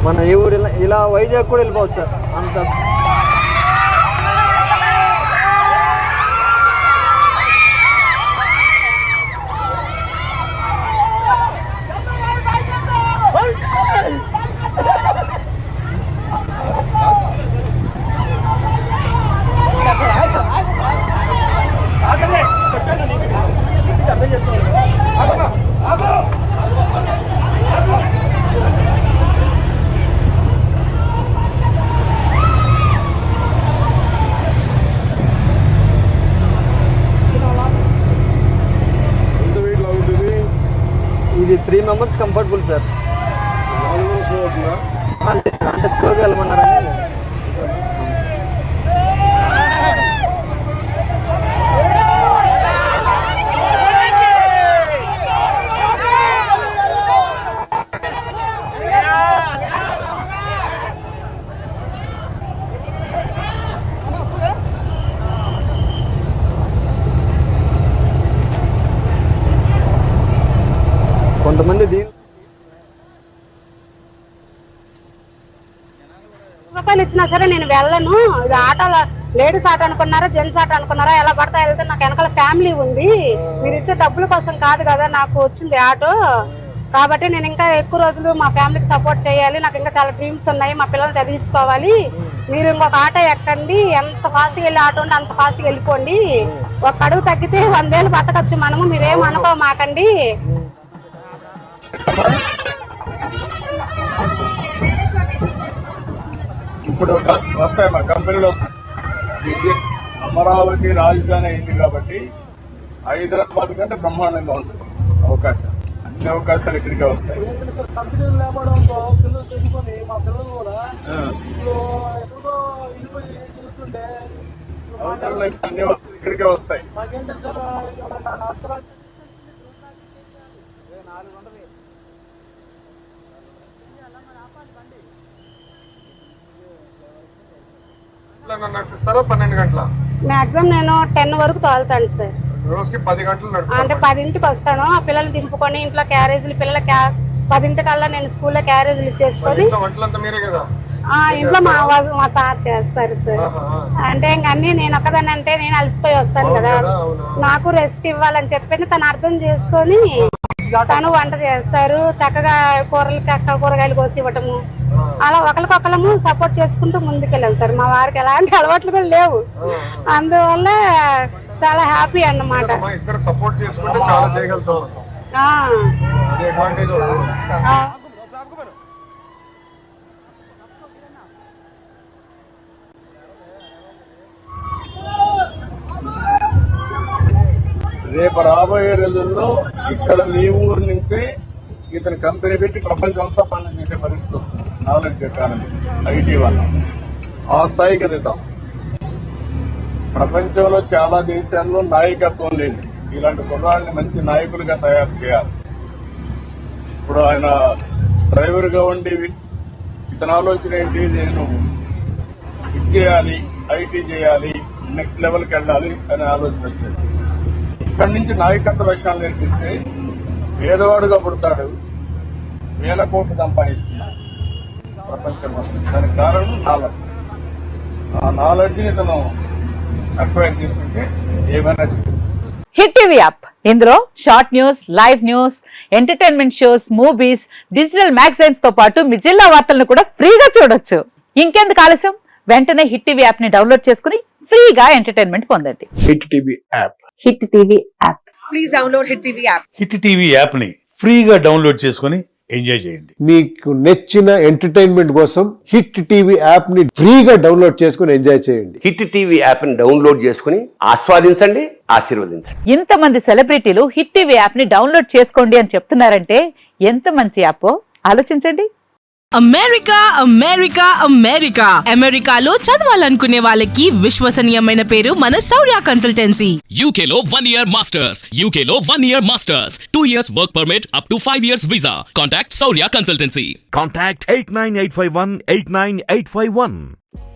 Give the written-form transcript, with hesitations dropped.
మన ఈ ఊరు ఇలా వైజాగ్ కూడా వెళ్ళిపోవచ్చు సార్. అంత ఇది 3 మెంబర్స్ కంఫర్టబుల్ సార్. అంటే స్లోగా వెళ్ళమన్నారని. కొంతమంది రూపాయలు ఇచ్చినా సరే నేను వెళ్ళను. ఇది ఆటోలో లేడీస్ ఆటో అనుకున్నారా జెంట్స్ ఆటో అనుకున్నారా, ఎలా పడతా వెళ్తే నాకు వెనకాల ఫ్యామిలీ ఉంది, మీరు ఇచ్చే డబ్బుల కోసం కాదు కదా నాకు వచ్చింది ఆటో, కాబట్టి నేను ఇంకా ఎక్కువ రోజులు మా ఫ్యామిలీకి సపోర్ట్ చేయాలి, నాకు ఇంకా చాలా డ్రీమ్స్ ఉన్నాయి, మా పిల్లల్ని చదివించుకోవాలి, మీరు ఇంకొక ఆటో ఎక్కండి, ఎంత ఫాస్ట్గా వెళ్ళి ఆటో ఉంటే అంత ఫాస్ట్గా వెళ్ళిపోండి, ఒక అడుగు తగ్గితే 100 ఏళ్ళు బతకచ్చు మనము, మీరేం అనుకో మాకండి. ఇప్పుడు వస్తాయి మా కంపెనీలు వస్తాయి. అమరావతి రాజధాని అయింది కాబట్టి హైదరాబాద్ కంటే బ్రహ్మాండంగా ఉంటుంది అవకాశం. అన్ని అవకాశాలు ఇక్కడికే వస్తాయి. అవసరం లేదు, అన్ని ఇక్కడికే వస్తాయి. నడిపిస్తారా 12 గంటల? మాక్సిమం నేను 10 వరకు తోలుతాను సార్. రోజుకి 10 గంటలు అంటే 10ంటికి వస్తాను, ఆ పిల్లలు దింపుకొని ఇంట్లో క్యారేజీలు పిల్లల 10ంటికల్లా నేను స్కూల్లో క్యారేజీలు ఇచ్చేసుకొని ఇంట్లో మా సార్ చేస్తారు సార్. అంటే ఇంక అన్ని నేను ఒక్కదాన్ని అంటే నేను అలసిపోయి వస్తాను కదా, నాకు రెస్ట్ ఇవ్వాలని చెప్పి తను అర్థం చేసుకొని తను వంట చేస్తారు, చక్కగా కూరగాయలు కోసి ఇవ్వటము, అలా ఒకరికొకరము సపోర్ట్ చేసుకుంటూ ముందుకెళ్ళాం సార్. మా వారికి ఎలాంటి అలవాట్లు కూడా లేవు, అందువల్ల చాలా హ్యాపీ అన్నమాట. రేపు రాబోయే రోజుల్లో ఇక్కడ మీ ఊరు నుంచి ఇతను కంపెనీ పెట్టి ప్రపంచం అంతా పనులు చేసే పరిస్థితి వస్తుంది. నాలెడ్జ్ ఎకానమీ, ఐటీ వల్ల ఆ స్థాయికి ఎదుగుతాం. ప్రపంచంలో చాలా దేశాల్లో నాయకత్వం లేదు, ఇలాంటి కుర్రాళ్ళని మంచి నాయకులుగా తయారు చేయాలి. ఇప్పుడు ఆయన డ్రైవర్ గా ఉండి ఇతని ఆలోచన ఏంటి, నేను ఇది చేయాలి, ఐటీ చేయాలి, నెక్స్ట్ లెవెల్కి వెళ్ళాలి అనే ఆలోచన వచ్చింది. ఇక్కడి నుంచి నాయకత్వ విషయాలు నేర్పిస్తే పేదవాడుగా పుడతాడు, 1000 కోట్లు సంపాదిస్తున్నాడు ప్రపంచం మొత్తం. దానికి కారణం నాలెడ్జ్. ఆ నాలెడ్జ్ని తను అక్వైర్ చేసుకుంటే ఏమైనా. హిట్ టీవీ యాప్, ఇందులో short news, live news, entertainment shows, movies, digital magazines తో పాటు మీ జిల్లా వార్తలను కూడా ఫ్రీగా చూడొచ్చు. ఇంకెందుకు ఆలస్యం, వెంటనే హిట్ టీవీ యాప్ ని డౌన్లోడ్ చేసుకుని ఫ్రీగా ఎంటర్టైన్మెంట్ పొందండి. Hit TV app. Hit TV app. Please download hit TV app. Hit TV app ని ఫ్రీగా డౌన్లోడ్ చేసుకుని ఎంజాయ్ చేయండి. మీకు నచ్చిన ఎంటర్టైన్మెంట్ కోసం హిట్ టీవీ యాప్ ని ఫ్రీగా డౌన్లోడ్ చేసుకుని ఎంజాయ్ చేయండి. హిట్ టీవీ యాప్ ని డౌన్లోడ్ చేసుకుని ఆస్వాదించండి, ఆశీర్వదించండి. ఇంతమంది సెలబ్రిటీలు హిట్ టీవీ యాప్ ని డౌన్లోడ్ చేసుకోండి అని చెప్తున్నారంటే ఎంత మంచి యాప్ ఆలోచించండి. అమెరికా అమెరికా అమెరికా అమెరికాలో చదవాలనుకునే వాళ్ళకి విశ్వసనీయమైన పేరు మన శౌర్య కన్సల్టెన్సీ. UK లో 1 year masters, UK లో 1 year masters, 2 years work permit up to 5 years visa. Contact Saurya Consultancy. Contact 89851 89851.